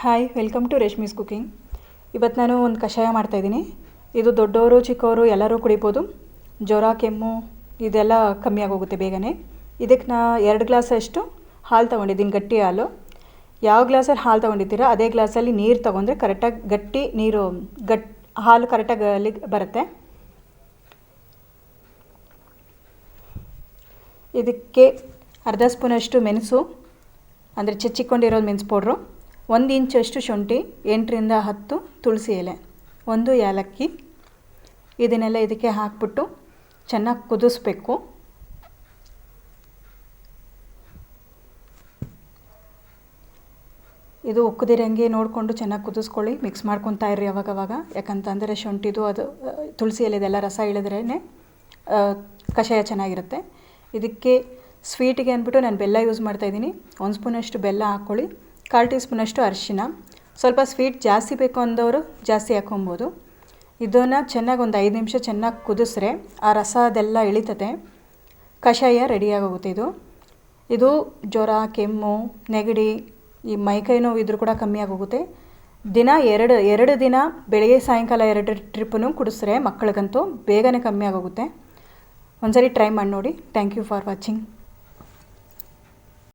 Hi, welcome to Reshmi's cooking. ಇವತ್ತು ನಾನು ಒಂದು ಕಷಾಯ ಮಾಡ್ತಾಯಿದ್ದೀನಿ. ಇದು ದೊಡ್ಡವರು ಚಿಕ್ಕವರು ಎಲ್ಲರೂ ಕುಡಿಬೋದು. ಜ್ವರ ಕೆಮ್ಮು ಇದೆಲ್ಲ ಕಮ್ಮಿ ಆಗೋಗುತ್ತೆ ಬೇಗನೆ. ಇದಕ್ಕೆ ನಾ 2 ಗ್ಲಾಸಷ್ಟು ಹಾಲು ತೊಗೊಂಡಿದ್ದೀನಿ, ಗಟ್ಟಿ ಹಾಲು. ಯಾವ ಗ್ಲಾಸಲ್ಲಿ ಹಾಲು ತೊಗೊಂಡಿದ್ದೀರಾ ಅದೇ ಗ್ಲಾಸಲ್ಲಿ ನೀರು ತೊಗೊಂಡ್ರೆ ಕರೆಕ್ಟಾಗಿ ಗಟ್ಟಿ ನೀರು ಹಾಲು ಕರೆಕ್ಟಾಗಿ ಅಲ್ಲಿಗೆ ಬರುತ್ತೆ. ಇದಕ್ಕೆ ಅರ್ಧ ಸ್ಪೂನಷ್ಟು ಮೆಣಸು, ಅಂದರೆ ಚಿಚ್ಚಿಕೊಂಡಿರೋದು ಮೆಣಸು ಪೌಡ್ರು, 1 ಇಂಚಷ್ಟು ಶುಂಠಿ, 8 ರಿಂದ 10 ತುಳಸಿ ಎಲೆ, 1 ಏಲಕ್ಕಿ. ಇದನ್ನೆಲ್ಲ ಇದಕ್ಕೆ ಹಾಕ್ಬಿಟ್ಟು ಚೆನ್ನಾಗಿ ಕುದಿಸ್ಬೇಕು. ಇದು ಉಕ್ಕದಿರಂಗೆ ನೋಡಿಕೊಂಡು ಚೆನ್ನಾಗಿ ಕುದಿಸ್ಕೊಳ್ಳಿ. ಮಿಕ್ಸ್ ಮಾಡ್ಕೊತಾ ಇರ್ರಿ ಅವಾಗವಾಗ, ಯಾಕಂತಂದರೆ ಶುಂಠಿದು ಅದು ತುಳಸಿ ಎಲೆದೆಲ್ಲ ರಸ ಇಳಿದ್ರೇ ಕಷಾಯ ಚೆನ್ನಾಗಿರುತ್ತೆ. ಇದಕ್ಕೆ ಸ್ವೀಟಿಗೆ ಅಂದ್ಬಿಟ್ಟು ನಾನು ಬೆಲ್ಲ ಯೂಸ್ ಮಾಡ್ತಾಯಿದ್ದೀನಿ. 1 ಸ್ಪೂನಷ್ಟು ಬೆಲ್ಲ ಹಾಕ್ಕೊಳ್ಳಿ, 1/4 ಟೀ ಸ್ಪೂನಷ್ಟು ಅರಿಶಿನ. ಸ್ವಲ್ಪ ಸ್ವೀಟ್ ಜಾಸ್ತಿ ಬೇಕು ಅಂದವರು ಜಾಸ್ತಿ ಹಾಕ್ಕೊಬೋದು. ಇದನ್ನು ಚೆನ್ನಾಗಿ ಒಂದು 5 ನಿಮಿಷ ಚೆನ್ನಾಗಿ ಕುದಿಸ್ರೆ ಆ ರಸ ಅದೆಲ್ಲ ಇಳಿತದೆ, ಕಷಾಯ ರೆಡಿಯಾಗೋಗುತ್ತೆ. ಇದು ಜ್ವರ ಕೆಮ್ಮು ನೆಗಡಿ ಈ ಮೈಕೈ ನೋವು ಇದ್ರೂ ಕೂಡ ಕಮ್ಮಿ ಆಗೋಗುತ್ತೆ. ದಿನ ಎರಡು ದಿನ ಬೆಳಗ್ಗೆ ಸಾಯಂಕಾಲ 2 ಟ್ರಿಪ್ಪನ್ನು ಕುಡಿಸ್ರೆ ಮಕ್ಕಳಿಗಂತೂ ಬೇಗನೆ ಕಮ್ಮಿ ಆಗೋಗುತ್ತೆ. ಒಂದ್ಸರಿ ಟ್ರೈ ಮಾಡಿ ನೋಡಿ. Thank you for watching.